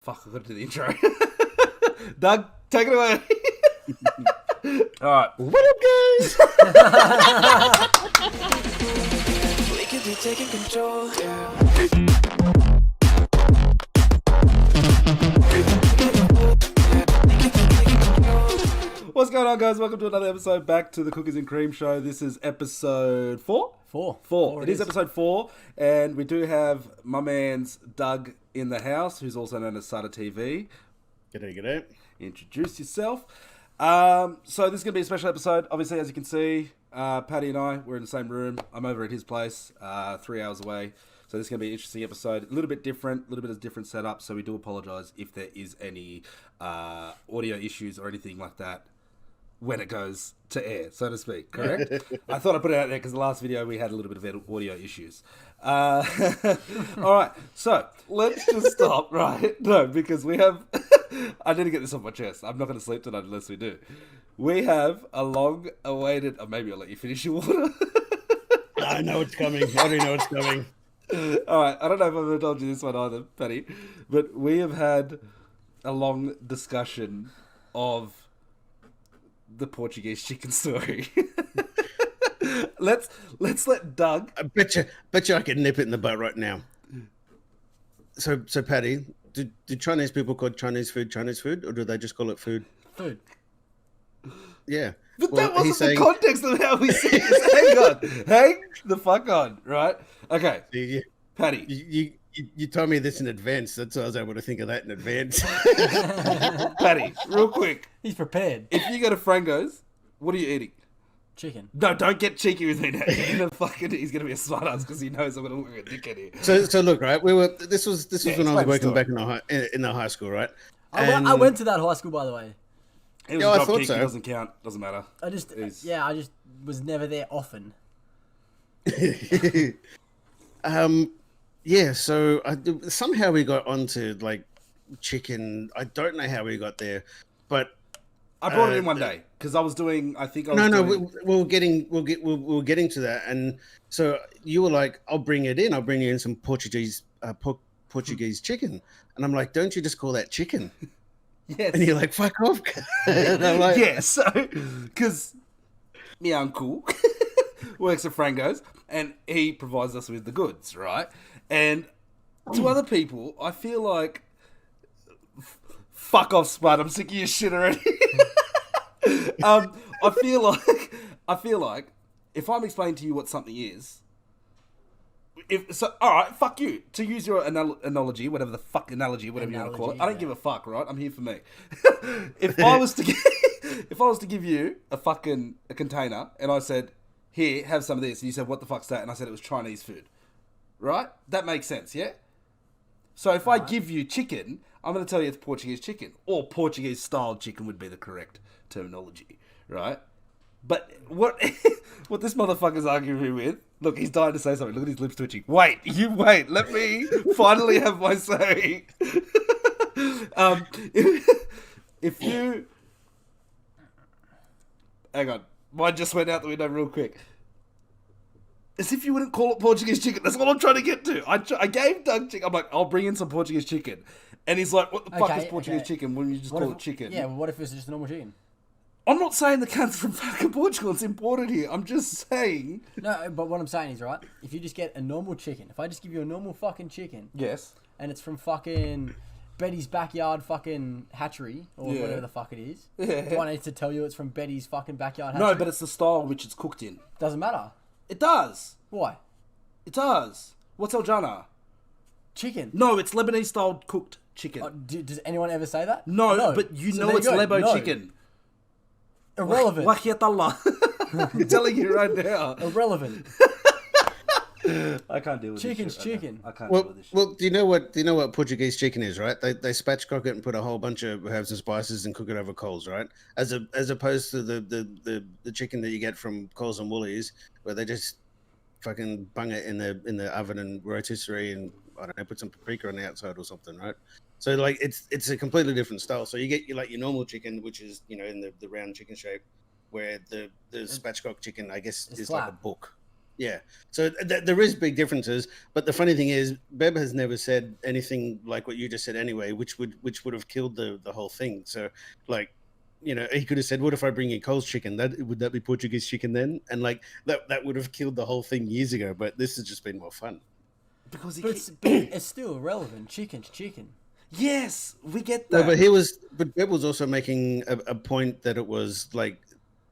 Fuck, I got to do the intro. Doug, take it away. All right. What up, guys? We could be taking control, yeah. What's going on, guys? Welcome to another episode back to the Cookies and Cream Show. This is episode 4? Four. It is episode 4, and we do have my man's Doug in the house, who's also known as Sada TV. G'day. Introduce yourself. So this is going to be a special episode. Obviously, as you can see, Paddy and I, we're in the same room. I'm over at his place, 3 hours away. So this is going to be an interesting episode. A little bit different, a little bit of different setup. So we do apologise if there is any audio issues or anything like that when it goes to air, so to speak, correct? I thought I'd put it out there because the last video we had a little bit of audio issues. All right, so let's just stop, right? No, because we have... I need to get this off my chest. I'm not going to sleep tonight unless we do. We have a long-awaited... Oh, maybe I'll let you finish your water. I know it's coming. I already know it's coming. All right, I don't know if I've ever told you this one either, Paddy, but we have had a long discussion of the Portuguese chicken story. let's let Doug. I bet you I can nip it in the butt right now. So Paddy, do Chinese people call Chinese food, or do they just call it food? Food. Yeah. But Well, that wasn't he's the saying- context of how we said this. Hang on. Hang the fuck on, right? Okay, You, Paddy. you told me this in advance. That's why I was able to think of that in advance. Paddy, real quick. He's prepared. If you go to Frango's, what are you eating? Chicken. No, don't get cheeky with me now. He's gonna be a smart ass because he knows I'm gonna look like a dickhead here. So look, right? This was when I was explain the working story. back in the high school, right? I went to that high school, by the way. It was Yeah, a I drop thought kick. so. It doesn't count. Doesn't matter. I just Is- was never there often. Yeah, so somehow we got onto like chicken. I don't know how we got there, but I brought it in one day because I was doing. I think I was no, doing... we're getting to that. And so you were like, I'll bring it in. I'll bring you in some Portuguese chicken. And I'm like, don't you just call that chicken? Yes. And you're like, fuck off. And I'm like, Yeah, so because my uncle works at Frango's and he provides us with the goods, right? And to other people, I feel like fuck off, Spud. I'm sick of your shit already. I feel like if I'm explaining to you what something is, all right, fuck you. To use your analogy, whatever the fuck analogy, whatever you want to call it, I don't give a fuck, right? I'm here for me. If I was to give you a container and I said, here, have some of this, and you said, what the fuck's that? And I said it was Chinese food, right? That makes sense, yeah? So if I give you chicken, I'm going to tell you it's Portuguese chicken, or Portuguese style chicken would be the correct terminology, right? But what this motherfucker's arguing me with, look, he's dying to say something. Look at his lips twitching. Wait. Let me finally have my say. If you... Hang on. Mine just went out the window real quick. As if you wouldn't call it Portuguese chicken. That's what I'm trying to get to. I gave Doug chicken. I'm like, I'll bring in some Portuguese chicken. And he's like, what the fuck is Portuguese chicken? Wouldn't you just call it chicken? Yeah, well, what if it's just a normal chicken? I'm not saying the cunt's from fucking Portugal. It's imported here. I'm just saying... No, but what I'm saying is, right, if you just get a normal chicken, if I just give you a normal fucking chicken, Yes. and it's from fucking Betty's backyard fucking hatchery, or Yeah. whatever the fuck it is, Yeah. do I need to tell you it's from Betty's fucking backyard hatchery? No, but it's the style which it's cooked in. Doesn't matter. It does. Why? It does. What's El Jannah? Chicken. No, it's Lebanese style cooked chicken. Does anyone ever say that? No, but you So know there it's go. Lebo No. chicken. Irrelevant. Wahyat Allah. I'm telling you right now. Irrelevant. I can't deal with Chicken's this shit right chicken. now. I can't deal well, with this shit. well, do you know what Portuguese chicken is, right? They spatchcock it and put a whole bunch of herbs and spices and cook it over coals, right? As opposed to the chicken that you get from Coles and Woolies, where they just fucking bung it in the oven and rotisserie and I don't know, put some paprika on the outside or something, right? So like it's a completely different style. So you get your normal chicken, which is in the round chicken shape, where the spatchcock chicken I guess It's is flat. like a book. Yeah. So there is big differences, but the funny thing is, Beb has never said anything like what you just said anyway, which would have killed the whole thing. So, like, you know, he could have said, "What if I bring you Cole's chicken? That would that be Portuguese chicken then?" And like that would have killed the whole thing years ago. But this has just been more fun. Because he But it's still relevant. Chicken's chicken. yes, we get No, that. but Beb was also making a point that it was like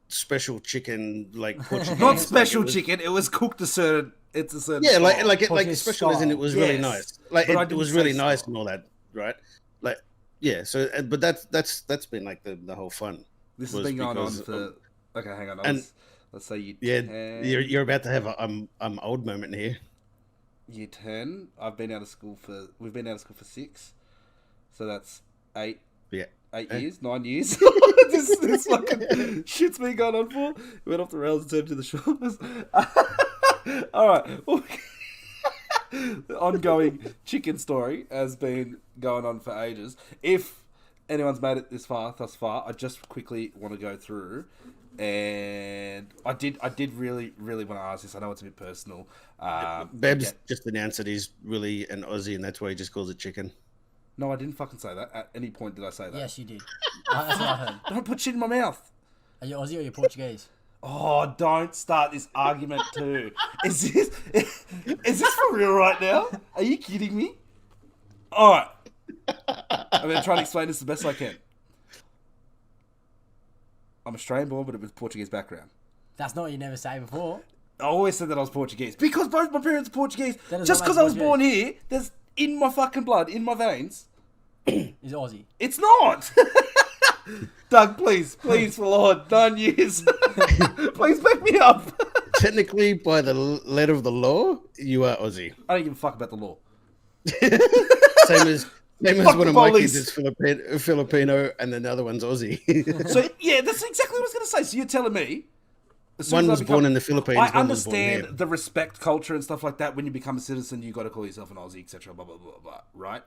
special chicken, like Portuguese. Not special like it was- chicken. It was cooked a certain. It's a certain. Yeah, style. like Portuguese special as in it was really Yes. nice. Like But I it didn't was say really nice style. and all that, right? Like yeah. So, but that's been like the whole fun. This has was been going on because for. of- Okay, hang on. and- Let's say you. Yeah, 10, you're about to have a I'm old moment here. Year 10. We've been out of school for 6. So that's 8 Yeah. 8 years, 9 years. this fucking shit's been going on for. We went off the rails and turned to the shores. Alright. The ongoing chicken story has been going on for ages. If anyone's made it thus far, I just quickly want to go through. And I did really want to ask this. I know it's a bit personal. Babs yeah. just announced that he's really an Aussie, and that's why he just calls it chicken. No, I didn't fucking say that. At any point did I say that? Yes, you did. That's what I heard. Don't put shit in my mouth. Are you Aussie or you Portuguese? Oh, don't start this argument too. Is this for real right now? Are you kidding me? Alright. I'm going to try and explain this the best I can. I'm Australian born, but with Portuguese background. That's not what you never say before. I always said that I was Portuguese. Because both my parents are Portuguese. That does Just not because make I was Portuguese. born here, there's in my fucking blood, in my veins. Is Aussie. It's not! Doug, please, for Lord, 9 years. Please back me up. Technically, by the letter of the law, you are Aussie. I don't give a fuck about the law. Same as Fuck one the of my police. kids is Filipino, and then the other one's Aussie. So, yeah, that's exactly what I was going to say. So you're telling me... as soon One as I was born in the Philippines. I one was born understand here. the respect culture and stuff like that. When you become a citizen, you got to call yourself an Aussie, etc. Blah blah blah blah. Right?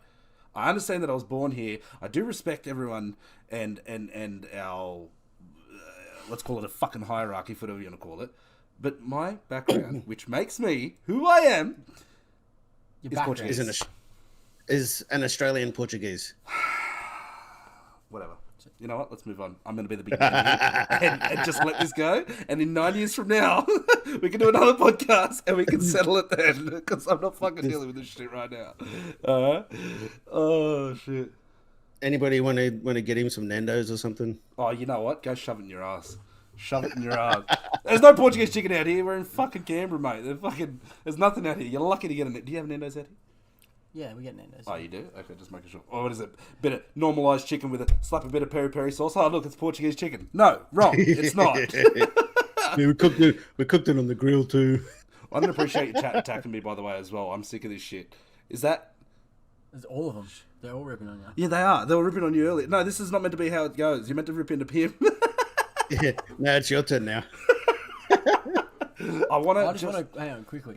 I understand that I was born here. I do respect everyone and our let's call it a fucking hierarchy, for whatever you want to call it. But my background, which makes me who I am, Your Is background. Portuguese. Is an Australian Portuguese. whatever. You know what? Let's move on. I'm going to be the big man here and just let this go. And in 9 years from now, we can do another podcast and we can settle it then. Because I'm not fucking dealing with this shit right now. Oh shit. Anybody want to get him some Nando's or something? Oh, you know what? Go shove it in your ass. Shove it in your ass. There's no Portuguese chicken out here. We're in fucking Canberra, mate. There's nothing out here. You're lucky to get a. Do you have Nando's out here? Yeah, we get Nando's. Oh, you do? Okay, just making sure. Oh, what is it? Bit of normalised chicken with slap a bit of peri-peri sauce. Oh, look, it's Portuguese chicken. No, wrong. It's not. Yeah, we cooked it on the grill too. I'm going to appreciate your chat attacking me, by the way, as well. I'm sick of this shit. Is that... There's all of them. They're all ripping on you. Yeah, they are. They were ripping on you earlier. No, this is not meant to be how it goes. You're meant to rip into him. Yeah, now it's your turn now. I want I to just want to hang on quickly.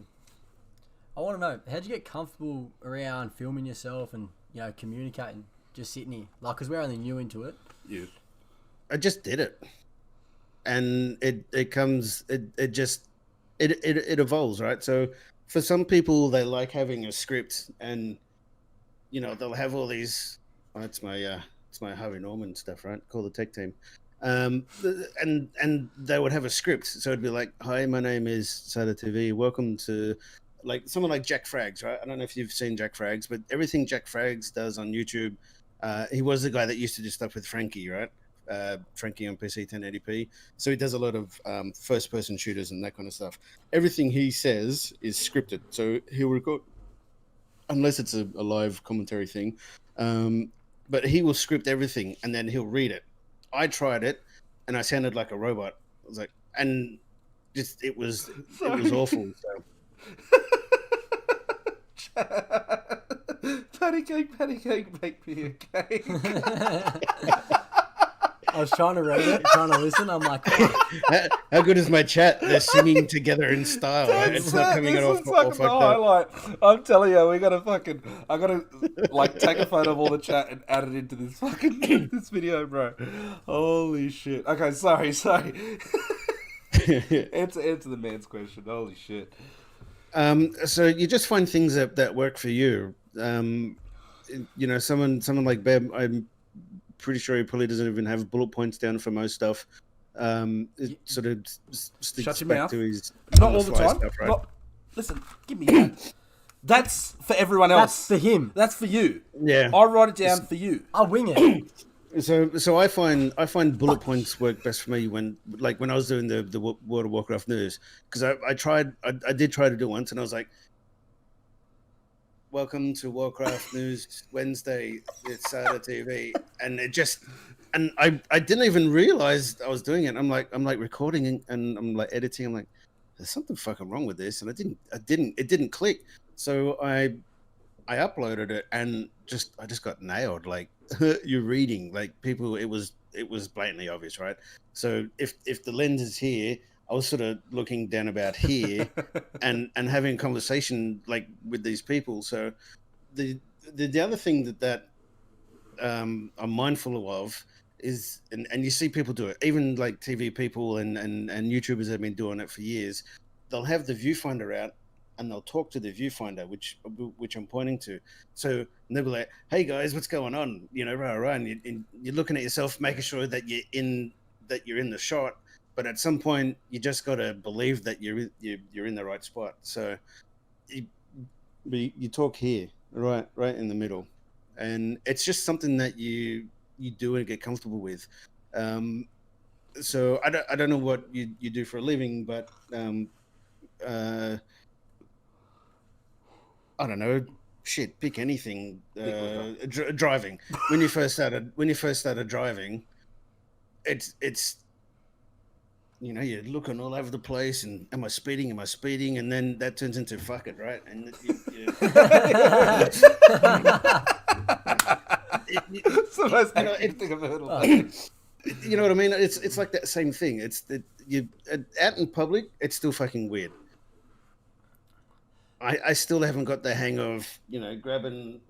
I want to know, how'd you get comfortable around filming yourself and communicating, just sitting here? Like, because we're only new into it. You. I just did it, and it evolves, right? So for some people, they like having a script, and they'll have all these. Oh, it's my Harvey Norman stuff, right? Call the tech team. And they would have a script, so it'd be like, "Hi, my name is Sada TV. Welcome to." Like someone like Jack Frags, right? I don't know if you've seen Jack Frags, but everything Jack Frags does on YouTube, he was the guy that used to do stuff with Frankie, right? Frankie on PC 1080p. So he does a lot of first-person shooters and that kind of stuff. Everything he says is scripted, so he'll record, unless it's a live commentary thing. But he will script everything and then he'll read it. I tried it, and I sounded like a robot. I was like, and just it was awful. So. Patty cake, make me a cake. I was trying to read it, trying to listen. I'm like, oh, How good is my chat? They're singing together in style. Right? It's not coming This out is all fucking fucked the up. highlight. I'm telling you, I gotta take a photo of all the chat and add it into this fucking this video, bro. Holy shit. Okay, sorry. Answer the man's question. Holy shit. So you just find things that work for you. You know, someone like Beb, I'm pretty sure he probably doesn't even have bullet points down for most stuff. It sort of sticks Shut your back mouth. to his Not all the on-the-fly time. stuff, right? Listen, give me that. That's for everyone else. That's for him. That's for you. Yeah. I write it down for you. I'll wing it. So I find bullet points work best for me when I was doing the World of Warcraft news, because I did try to do it once, and I was like, welcome to Warcraft News Wednesday. It's Sada TV, and I didn't even realize I was doing it. I'm like recording and I'm like editing. I'm like, there's something fucking wrong with this, and it didn't click. So I uploaded it and I just got nailed. Like, you're reading, like, people, it was blatantly obvious, right? So if the lens is here, I was sort of looking down about here and having a conversation like with these people. So the other thing that I'm mindful of is, and you see people do it, even like TV people and YouTubers have been doing it for years. They'll have the viewfinder out and they'll talk to the viewfinder, which I'm pointing to. So they'll be like, "Hey guys, what's going on?" You know, rah, and you're looking at yourself, making sure that you're in the shot. But at some point, you just got to believe that you're in the right spot. So you talk here, right in the middle, and it's just something that you do and get comfortable with. So I don't know what you do for a living, but I don't know. Shit, pick anything. Driving. When you first started driving, it's you know, you're looking all over the place, and am I speeding? And then that turns into fuck it, right? And It's the most hectic thing I've heard all day. you know what I mean? It's like that same thing. It's that you out in public, it's still fucking weird. I still haven't got the hang of, you know, grabbing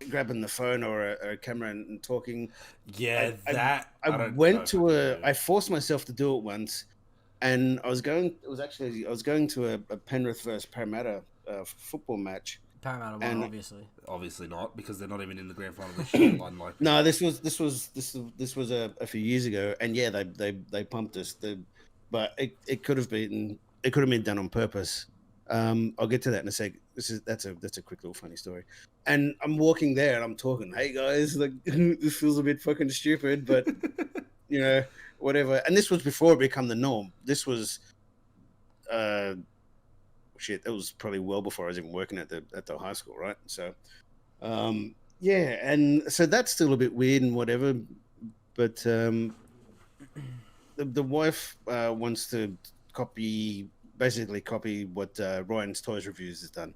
the phone or a camera and talking. Yeah, I forced myself to do it once, and I was going to a Penrith versus Parramatta football match. Paramount And- won, obviously. Obviously not, because they're not even in the grand final this year. Unlike No, this was a few years ago, and yeah, they pumped us. But it could have been done on purpose. I'll get to that in a sec. That's a quick little funny story. And I'm walking there and I'm talking, "Hey guys, like this feels a bit fucking stupid, but you know, whatever." And this was before it became the norm. This was shit. That was probably well before I was even working at the high school, right? So yeah, and so that's still a bit weird and whatever. But the wife wants to basically copy what Ryan's Toys Reviews has done.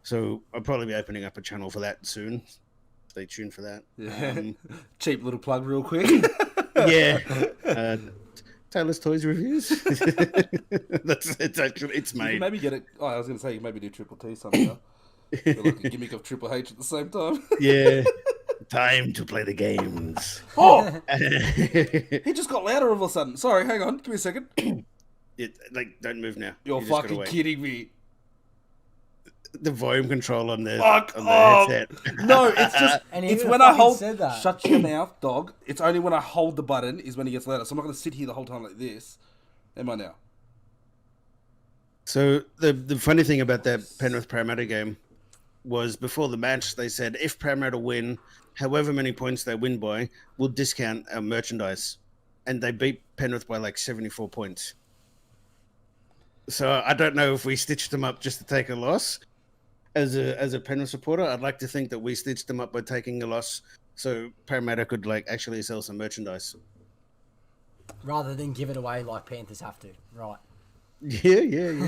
So I'll probably be opening up a channel for that soon. Stay tuned for that. Yeah. Cheap little plug real quick. Yeah. Taylor's Toys Reviews. It's You made. can maybe get it. Oh, I was going to say, you can maybe do Triple T somehow. Feel like a gimmick of Triple H at the same time. Yeah. Time to play the games. Oh! He just got louder all of a sudden. Sorry, hang on. Give me a second. Don't move now. You're You just gotta fucking wait. kidding me. The volume control on the Fuck on the headset. No, it's just, And he it's even when I fucking hold, said that. shut your mouth, dog. It's only when I hold the button is when it gets louder. So I'm not going to sit here the whole time like this. Am I now? So the funny thing about that Penrith Parramatta game was before the match they said if Parramatta win, however many points they win by, we'll discount our merchandise, and they beat Penrith by like 74 points. So I don't know if we stitched them up just to take a loss. As a Penrith supporter, I'd like to think that we stitched them up by taking a loss, so Parramatta could like actually sell some merchandise. Rather than give it away like Panthers have to. Right. Yeah.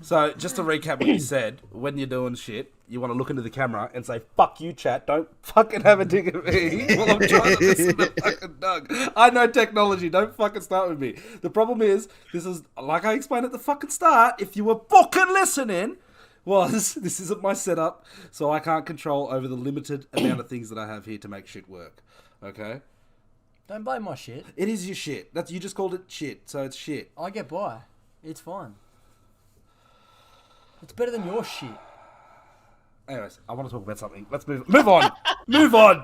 So, just to recap what you said, when you're doing shit, you want to look into the camera and say, "Fuck you, chat. Don't fucking have a dig at me while I'm trying to listen to fucking Doug." I know technology. Don't fucking start with me. The problem is, this is, like I explained at the fucking start, if you were fucking listening, this isn't my setup, so I can't control over the limited amount of things that I have here to make shit work. Okay? Don't blame my shit. It is your shit. That's you just called it shit, so it's shit. I get by. It's fine. It's better than your shit. Anyways, I want to talk about something. Let's move on. Move on.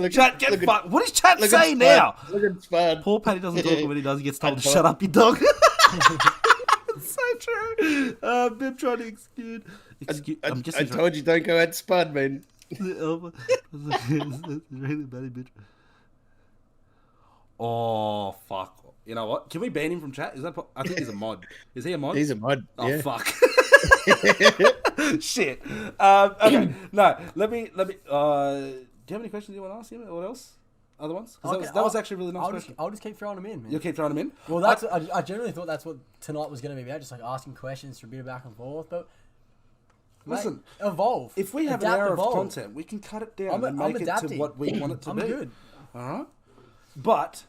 Chat, get fucked. What is chat saying now? Look at Spud. Poor Paddy doesn't talk, and when he does, he gets told to shut up, you dog. It's so true. Bib trying to excuse. I'm I told you don't go at Spud, man. really bad, bitch. Oh fuck! You know what? Can we ban him from chat? Is that? I think he's a mod. Is he a mod? He's a mod. Oh Yeah. fuck! Shit. Okay. No. Let me. Do you have any questions you want to ask him? Or what else? Other ones? 'Cause that was actually a really nice question. I'll just keep throwing them in, man. You'll keep throwing them in. Well, that's I generally thought that's what tonight was going to be about, just like asking questions for a bit of back and forth. But Listen, mate, evolve. if we have an Adapt, hour evolve. of content, we can cut it down and I'm make it adapting. to what we want it to I'm be. good. All right. But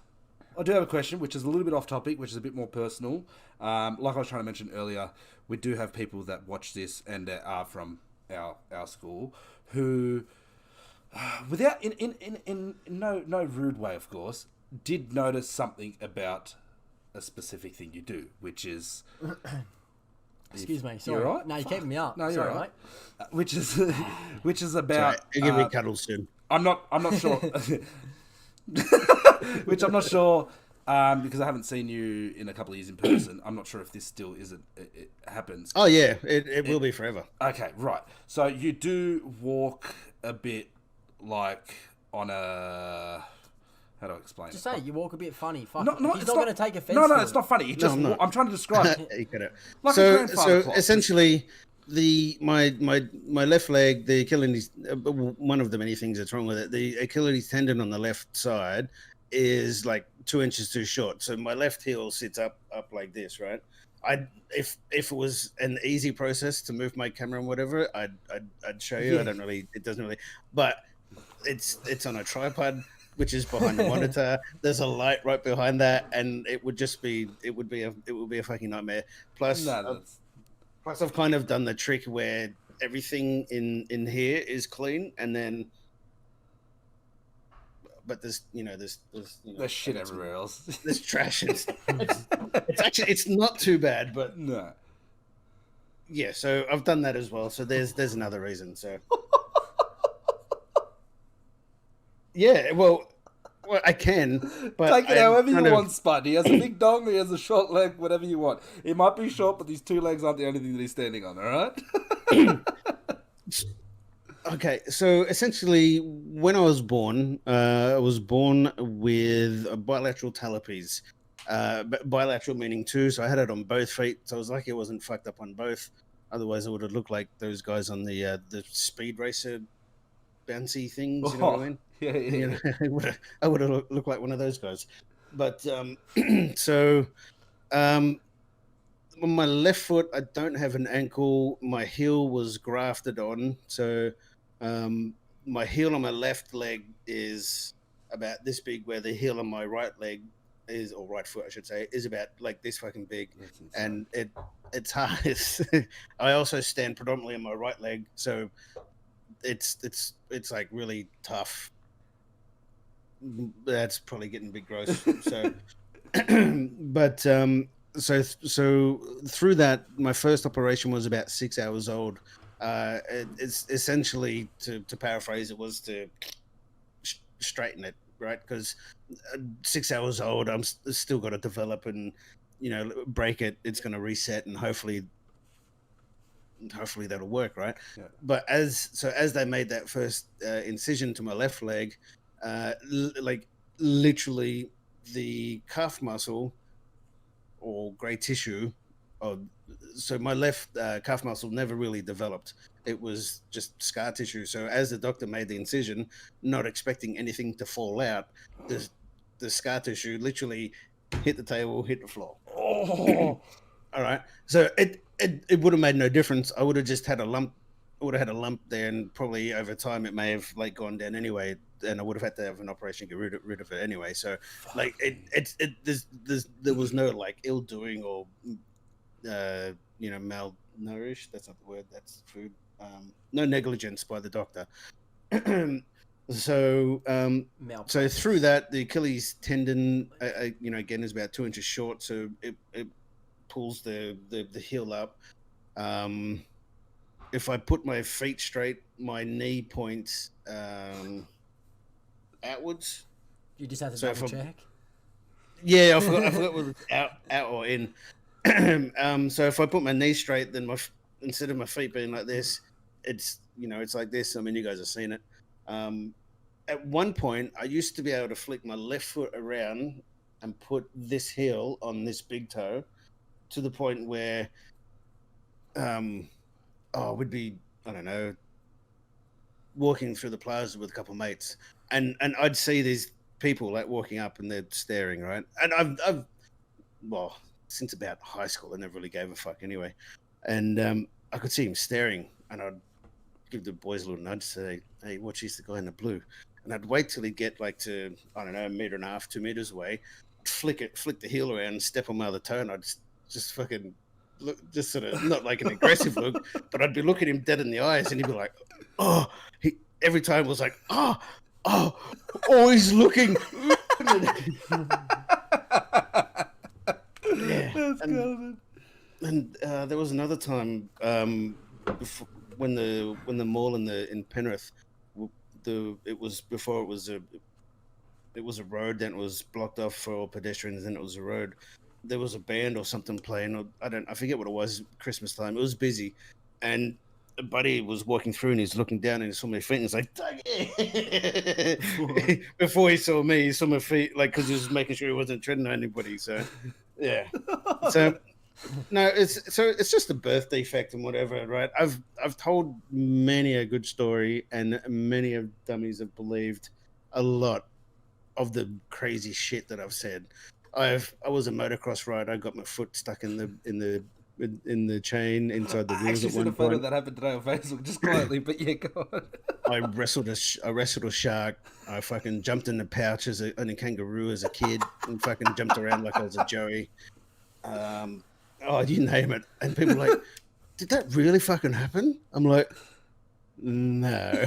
I do have a question, which is a little bit off topic, which is a bit more personal. Like I was trying to mention earlier, we do have people that watch this and that are from our school who, without in no rude way, of course, did notice something about a specific thing you do, which is. Excuse me. You're Sorry. right? No, you're keeping me up. No, you're Sorry, right. mate. Which is about. Sorry, you give me cuddles soon. I'm not sure. Which I'm not sure because I haven't seen you in a couple of years in person. I'm not sure if this still isn't. It happens. Oh yeah, it will be forever. Okay, right. So you do walk a bit like on a. How do I explain Just it? say you walk a bit funny. Fuck. No, He's it's not going to take offense. No, to it's it. not funny. It just, I'm not. I'm trying to describe. You get it. Like a so grandfather so clock. essentially, my left leg, the Achilles, one of the many things that's wrong with it, the Achilles tendon on the left side is like 2 inches too short. So my left heel sits up like this, right? If it was an easy process to move my camera and whatever, I'd show you. Yeah. I don't really. It doesn't really. But it's on a tripod, which is behind the monitor. There's a light right behind that, and it would be a fucking nightmare. Plus, plus I've kind of done the trick where everything in here is clean, and then, but there's There's shit everywhere else. There's trash. It's actually not too bad, but No. yeah. So I've done that as well. So there's another reason. So. Yeah, well, I can, but Take it I'm however you kind of- want, Spud. He has a big dong, he has a short leg, whatever you want. It might be short, but these two legs aren't the only thing that he's standing on, alright? Okay, so essentially, when I was born with bilateral talipes. Bilateral meaning two, so I had it on both feet. So I was lucky it wasn't fucked up on both. Otherwise, I would have looked like those guys on the speed racer bouncy things. You know what I mean? Yeah. You know, I would have looked like one of those guys. But so on my left foot, I don't have an ankle. My heel was grafted on, so my heel on my left leg is about this big, where the heel on my right leg is, or right foot, I should say, is about like this fucking big, and it's hard. I also stand predominantly on my right leg, so it's like really tough. That's probably getting a bit gross. So, but so through that, my first operation was about 6 hours old. It's essentially, to paraphrase, it was to straighten it, right? Because 6 hours old, I'm still got to develop and break it. It's going to reset, and hopefully that'll work, right? Yeah. But as they made that first incision to my left leg, like literally the calf muscle or gray tissue, so my left calf muscle never really developed. It was just scar tissue. So as the doctor made the incision, not expecting anything to fall out, the scar tissue literally hit the table, hit the floor. Oh, All right. So it would have made no difference. I would have just had a lump. I would have had a lump there, and probably over time it may have like gone down anyway, and I would have had to have an operation to get rid of it anyway. So like there was no like ill doing or malnourished. That's not the word. That's food. No negligence by the doctor. So so Malpractice. through that, the Achilles tendon, again, is about 2 inches short, so it pulls the heel up. If I put my feet straight, my knee points outwards. You just have to So if double I, check. yeah, I forgot whether it's out or in. So if I put my knee straight, then instead of my feet being like this, it's like this. I mean, you guys have seen it. At one point, I used to be able to flick my left foot around and put this heel on this big toe, to the point where, we'd be, I don't know, walking through the plaza with a couple of mates, and I'd see these people like walking up and they're staring, right? And I've well, since about high school, I never really gave a fuck anyway, and I could see him staring, and I'd give the boys a little nudge, say, "Hey, watch this, the guy in the blue," and I'd wait till he'd get like to, I don't know, 1.5 meters, 2 meters away, flick the heel around, and step on my other toe, and I'd just fucking look, just sort of not like an aggressive look, but I'd be looking him dead in the eyes, and he'd be like, "Oh," he every time was like, "Oh, always looking." Yeah, That's good. and there was another time before, when the mall in Penrith, it was before it was a road, then it was blocked off for all pedestrians, then it was a road. There was a band or something playing, or I forget what it was. Christmas time, it was busy, and a buddy was walking through and he's looking down and he saw my feet and he's like, "Dougie!" Before he saw me, he saw my feet, like, because he was making sure he wasn't treading on anybody. So yeah, so no, it's just a birth defect and whatever, right? I've told many a good story, and many of dummies have believed a lot of the crazy shit that I've said. I was a motocross rider. I got my foot stuck in the chain inside the I wheels actually at seen a one photo point. that happened today on Facebook, just quietly, but yeah, go on. I wrestled a shark. I fucking jumped in the pouch on a kangaroo as a kid, and fucking jumped around like I was a joey. You name it. And people are like, "Did that really fucking happen?" I'm like, "No."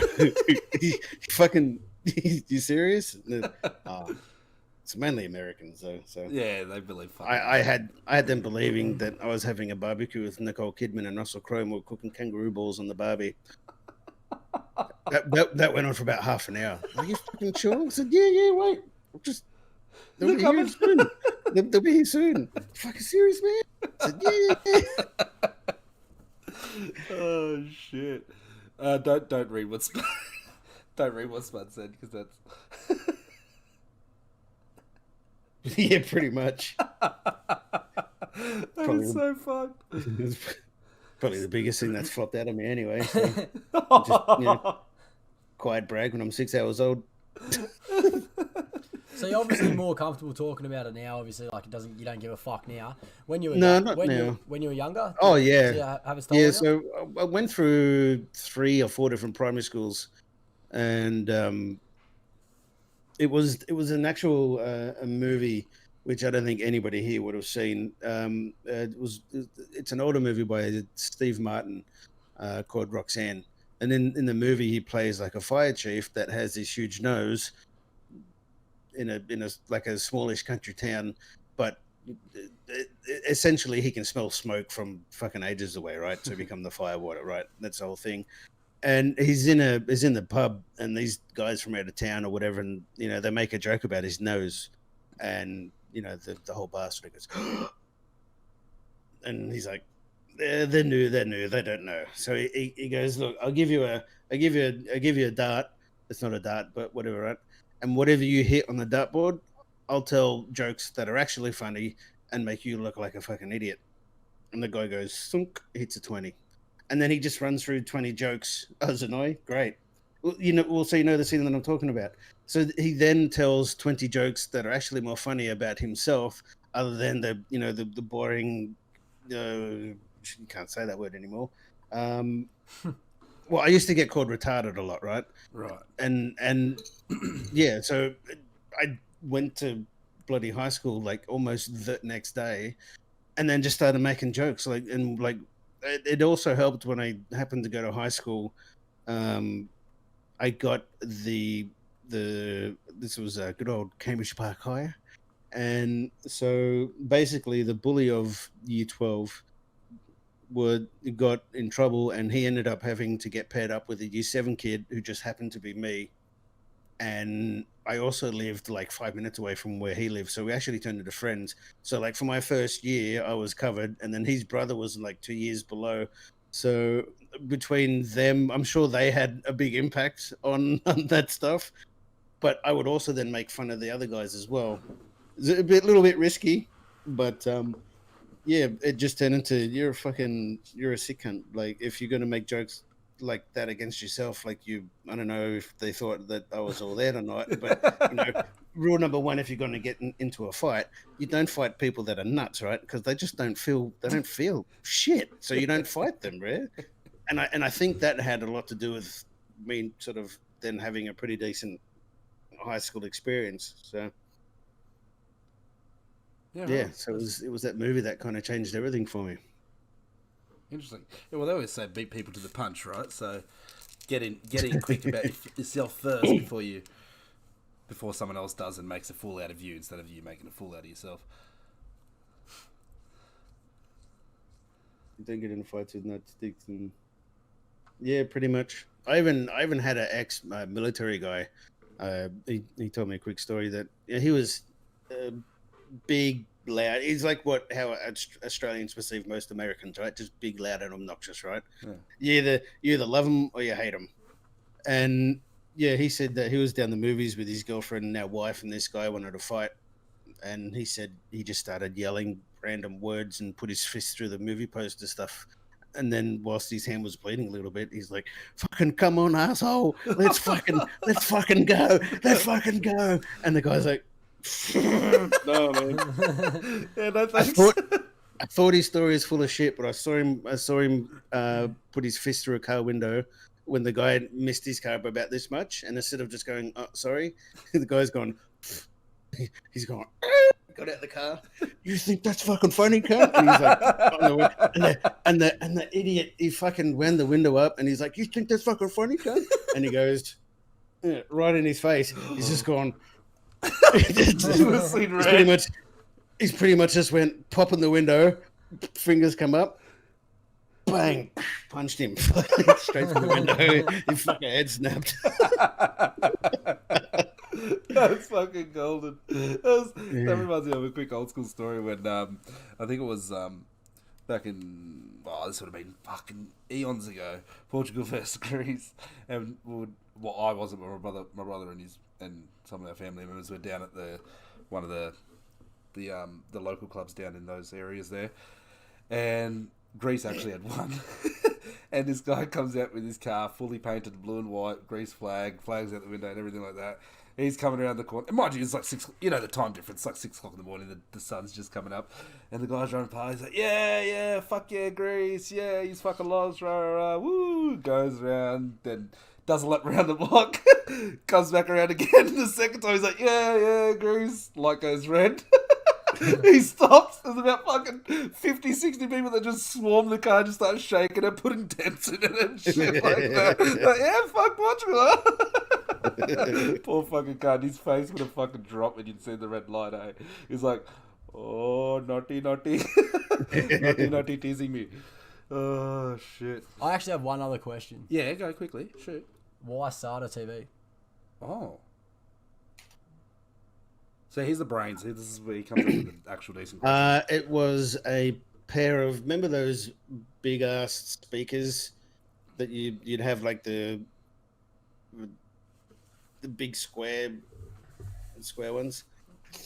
you fucking, you serious? It's mainly Americans though. So Yeah, they believe fucking. I had them believing that I was having a barbecue with Nicole Kidman and Russell Crowe, and we were cooking kangaroo balls on the barbie. That went on for about half an hour. Are you fucking sure? I said, yeah, wait. They'll be here soon. They'll be here soon. Fucking serious, man? I said, yeah. Oh shit! Don't read what's don't read what Spud said, because that's Yeah, pretty much. that is so fun. It's probably the biggest thing that's flopped out of me anyway. So just, quiet brag when I'm 6 hours old. So you're obviously more comfortable talking about it now. Obviously, like you don't give a fuck now. When you were Not when now. when you were younger. Oh did yeah, you have a style? yeah. So I went through 3 or 4 different primary schools, and it was an actual a movie which I don't think anybody here would have seen. It's an older movie by Steve Martin called Roxanne, and in the movie he plays like a fire chief that has this huge nose in a like a smallish country town, but essentially he can smell smoke from fucking ages away, right? To become the fire water, right? That's the whole thing. And he's in the pub, and these guys from out of town or whatever, and they make a joke about his nose, and the whole bar sort of goes, and he's like, they're new, they don't know. So he goes, "Look, I'll give you a dart. It's not a dart, but whatever, right? And whatever you hit on the dartboard, I'll tell jokes that are actually funny and make you look like a fucking idiot." And the guy goes, "Sunk," hits a 20. And then he just runs through 20 jokes. Oh, Zanoi, great. Well, so you know the scene that I'm talking about. So he then tells 20 jokes that are actually more funny about himself, other than the boring, you can't say that word anymore. Well, I used to get called retarded a lot, right? Right. And yeah, so I went to bloody high school like almost the next day, and then just started making jokes. It also helped when I happened to go to high school. I I got this was a good old Cambridge Park High, and so basically the bully of Year 12 got in trouble, and he ended up having to get paired up with a Year 7 kid who just happened to be me. And I also lived like 5 minutes away from where he lived, so we actually turned into friends. So like for my first year I was covered, and then his brother was like 2 years below. So between them, I'm sure they had a big impact on that stuff. But I would also then make fun of the other guys as well. It's a little bit risky, but yeah, it just turned into you're a sick cunt. Like if you're gonna make jokes like that against yourself, like I don't know if they thought that I was all that or not, but rule number one, if you're gonna get into a fight, you don't fight people that are nuts, right? Because they just don't feel shit, so you don't fight them, right? And I think that had a lot to do with me sort of then having a pretty decent high school experience. So yeah, right. so it was that movie that kind of changed everything for me. Interesting. Yeah, well, they always say beat people to the punch, right? So get in quick about yourself first before someone else does and makes a fool out of you instead of you making a fool out of yourself. Don't get in fights with nutsticks, and yeah, pretty much. I even had an ex military guy. He told me a quick story that he was big, loud. He's like how Australians perceive most Americans, right? Just big, loud, and obnoxious, right? Yeah. You either love him or you hate him. And yeah, he said that he was down the movies with his girlfriend and now wife, and this guy wanted to fight. And he said he just started yelling random words and put his fist through the movie poster stuff. And then whilst his hand was bleeding a little bit, he's like, "Fucking come on, asshole! Let's fucking go! Let's fucking go!" And the guy's like, "No, man." Yeah, no thanks. I thought his story is full of shit, but I saw him put his fist through a car window when the guy missed his car by about this much, and instead of just going, "Oh, sorry," the guy's gone. He's gone. Got out the car. You think that's fucking funny, cunt? And he's like, and the idiot, he fucking wound the window up, and he's like, "You think that's fucking funny, cunt?" And he goes, right in his face. He's just gone. He's pretty much just went pop in the window, fingers come up, bang, punched him straight from the window. His fucking head snapped. That's fucking golden. That reminds me of a quick old school story when I think it was back in this would have been fucking eons ago. Portugal versus Greece, and I wasn't, but my brother and some of our family members were down at one of the local clubs down in those areas there, and Greece actually had won. And this guy comes out with his car fully painted blue and white, Greece flags out the window and everything like that. He's coming around the corner. And mind you, it's like 6, the time difference, it's like 6 o'clock in the morning, the sun's just coming up. And the guy's running past, he's like, yeah, fuck yeah, Greece, yeah, he's fucking lost, rah, rah, rah, woo, goes around, then does a lap around the block, comes back around again, the second time he's like, yeah, Greece, light goes red. He stops, there's about fucking 50, 60 people that just swarm the car, just start shaking it, putting dents in it and shit like that. Like, yeah, fuck Portugal, huh? Poor fucking car, his face would have fucking dropped when you'd seen the red light, eh? He's like, oh, naughty. naughty, teasing me. Oh, shit. I actually have one other question. Yeah, go quickly, shoot. Why SATA TV? Oh. So here's the brains. This is where he comes up with an actual decent question. It was a pair of, remember those big ass speakers that you'd have, like the big square ones.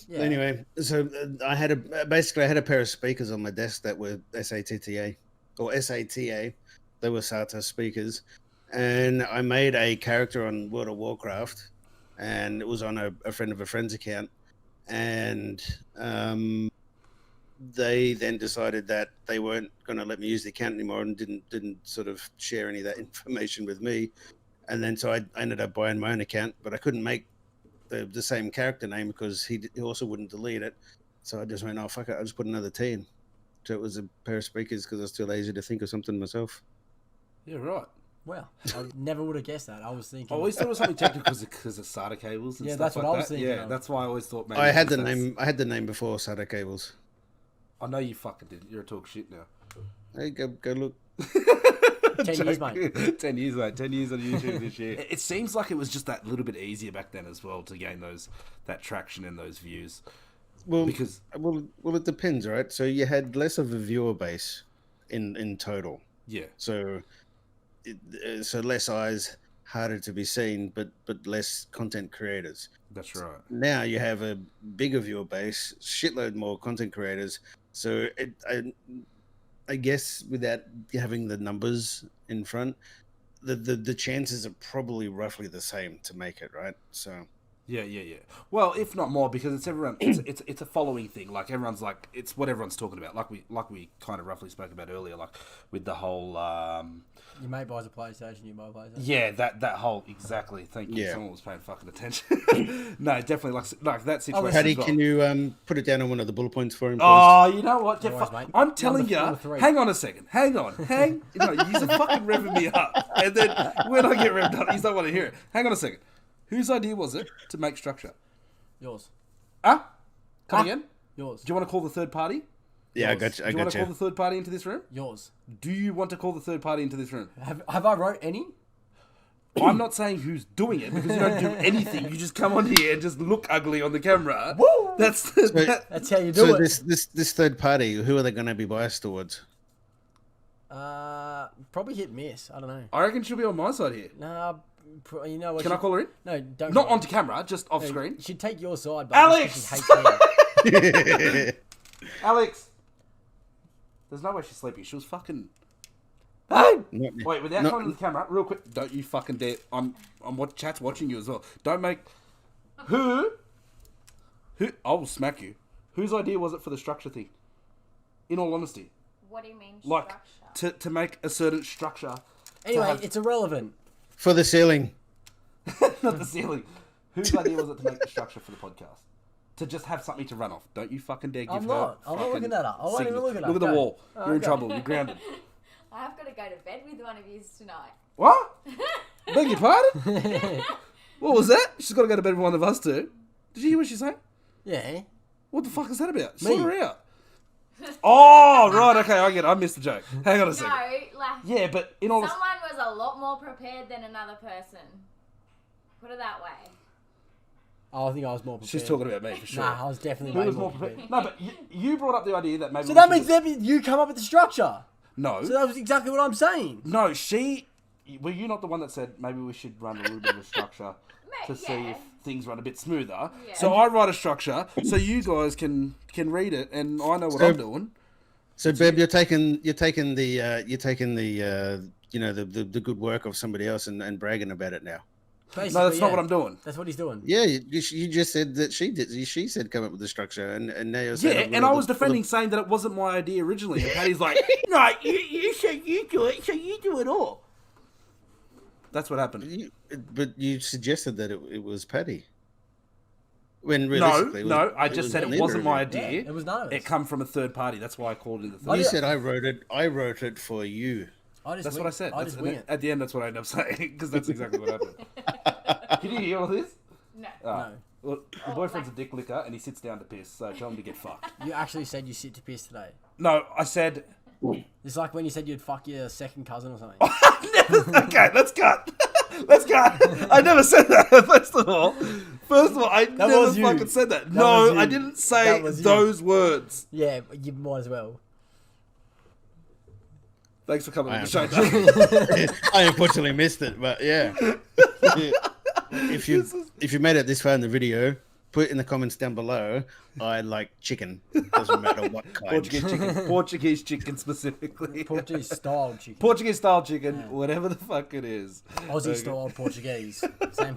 Yeah. Anyway, so I had a pair of speakers on my desk that were SATA. They were SATA speakers, and I made a character on World of Warcraft, and it was on a friend of a friend's account. And they then decided that they weren't going to let me use the account anymore, and didn't sort of share any of that information with me. And then so I ended up buying my own account, but I couldn't make the same character name because he also wouldn't delete it. So I just went, oh fuck it, I'll just put another T in. So it was a pair of speakers because I was too lazy to think of something myself. Yeah, right. Wow, I never would have guessed that. I was thinking. I always thought it was something technical because of SATA cables and Yeah, stuff that's like what I that. was thinking Yeah, of. that's why I always thought maybe. I had the that's- name. I had the name before SATA cables. I know you fucking did. You're a talk shit now. Hey, go look. 10 years, mate. 10 years, mate. 10 years on YouTube this year. It seems like it was just that little bit easier back then as well to gain that traction and those views. Well, Because well, it depends, right? So you had less of a viewer base in total. yeah, So, so less eyes, harder to be seen, but less content creators. that's right. Now you have a bigger viewer base, shitload more content creators. So I guess without having the numbers in front, the chances are probably roughly the same to make it, right? So Yeah. Well, if not more, because it's everyone. It's a following thing. Like everyone's like, it's what everyone's talking about. Like we kind of roughly spoke about earlier. Like with the whole. Your mate buys a PlayStation, you buy a PlayStation. Yeah, that whole exactly. Thank you. Yeah. Someone was paying fucking attention. No, definitely like that situation. Paddy, as well. can you put it down on one of the bullet points for him, please? Oh, you know what? No worries, mate. I'm telling Number you. 4-3. Hang on a second. Hang on. No, you're fucking revving me up, and then when I get revved up, you don't want to hear it. Hang on a second. Whose idea was it to make structure? Yours. Come again? Yours. Do you want to call the third party? Yeah, I Yours. got you. Do you want to call the third party into this room? Yours. Do you want to call the third party into this room? Have I wrote any? I'm not saying who's doing it because you don't do anything. You just come on here and just look ugly on the camera. Woo! That's That's how you do So it. this third party, who are they going to be biased towards? Probably hit miss. I don't know. I reckon she'll be on my side here. Nah, you know what? Can I call her in? No, don't. Not call her. onto camera, just off No, screen. She'd take your side, but Alex! just 'cause she hates me. Alex! There's no way she's sleeping. She was fucking... Not- Wait, without not- coming to the camera, real quick. Don't you fucking dare. Chat's watching you as well. Don't make... Who? I will smack you. Whose idea was it for the structure thing? In all honesty. What do you mean Like, structure? to make a certain structure. Anyway, have- it's irrelevant. For the ceiling. Not the ceiling. Whose idea was it to make the structure for the podcast? To just have something to run off. Don't you fucking dare give I'm her not. I'm not fucking looking that up. I won't even signals. look it up. Look at the Go. wall. You're in Okay. trouble. You're grounded. I have got to go to bed with one of you tonight. What? Beg your pardon? What was that? She's got to go to bed with one of us too. Did you hear what she's saying? Yeah. What the fuck is that about? Me. Sort her out. Oh, right. Okay, I get it. I missed the joke. Hang on a No, second. like Yeah, but in all... someone was a lot more prepared than another person. Put it that way. Oh, I think I was more prepared. She's talking about me, for sure. Nah, I was definitely Who way was more more prepared. prepared? No, but you brought up the idea that maybe... So we that should means you come up with the structure. No. So that was exactly what I'm saying. No, she... Were you not the one that said maybe we should run a little bit of a structure to see yeah. if things run a bit smoother? Yeah. So I write a structure so you guys can read it and I know what So- I'm doing. So, Beb, you're taking the you know the good work of somebody else and bragging about it now. Basically, No, that's not yeah. what I'm doing. That's what he's doing. Yeah, you just said that she did. She said come up with the structure, and now you're saying Yeah, that and we're I the- was defending, saying that it wasn't my idea originally. And Patty's like, no, you said you do it, so you do it all. That's what happened. But you suggested that it was Paddy. When No, realistically, no, I just said it neither wasn't of my you. idea. Yeah, it was none of us. It come from a third party. That's why I called it the third. I You did- said I wrote it. I wrote it for you. I just That's wing- what I said. I That's, just wing it. at the end, that's what I ended up saying because that's exactly what happened. Did you hear all this? No. Ah. Well, your boyfriend's a dick licker and he sits down to piss, so tell him to get fucked. You actually said you sit to piss today. No, I said. It's like when you said you'd fuck your second cousin or something. Okay, let's cut. Let's cut. I never said that. First of all, I never was you. fucking said that. That No, was you. I didn't say That was you. those words. Yeah, but you might as well. Thanks for coming on I the show, Doug. I unfortunately missed it, but yeah. If you made it this far in the video, put in the comments down below. I like chicken. Doesn't matter what kind. Portuguese chicken. Portuguese chicken specifically. Portuguese style chicken. Portuguese style chicken, whatever the fuck it is. Aussie style Portuguese. Same.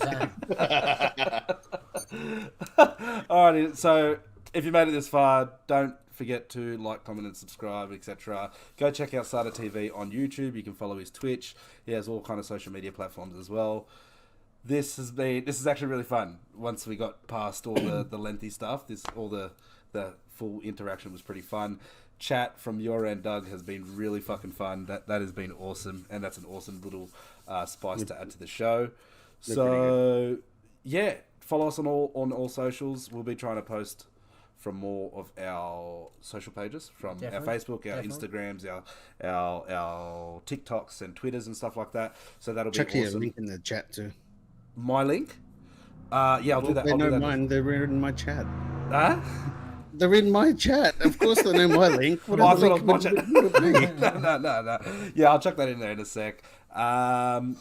Alrighty, so if you made it this far, don't forget to like, comment, and subscribe, etc. Go check out Sada TV on YouTube. You can follow his Twitch. He has all kind of social media platforms as well. This is actually really fun. Once we got past all the lengthy stuff, all the full interaction was pretty fun. Chat from your end, Doug, has been really fucking fun. That has been awesome, and that's an awesome little spice to add to the show. They're So yeah, follow us on all socials. We'll be trying to post from more of our social pages, from Definitely. our Facebook, our Definitely. Instagrams, our TikToks and Twitters and stuff like that. So that'll be Check your awesome. link in the chat too. My link. Yeah, I'll do that. They I'll do know that. mine. They're in my chat. Huh? They're in my chat. Of course, they know my link. What Oh, I other thought it was link my would it be? chat. No. Yeah, I'll chuck that in there in a sec.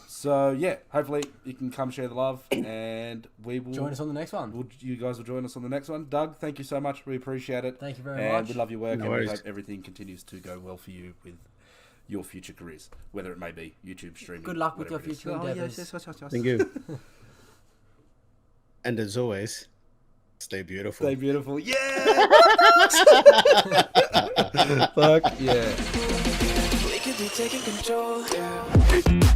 So yeah, hopefully you can come share the love, and we will Join us on the next one. You guys will join us on the next one. Doug, thank you so much. We appreciate it. Thank you very and much. we love your work, No and we worries. hope everything continues to go well for you with your future careers, whether it may be YouTube streaming. Good luck with your whatever it is. future endeavours. Yes. Thank you. And as always, stay beautiful. Stay beautiful. Yeah. Fuck yeah. We could be taking control, yeah.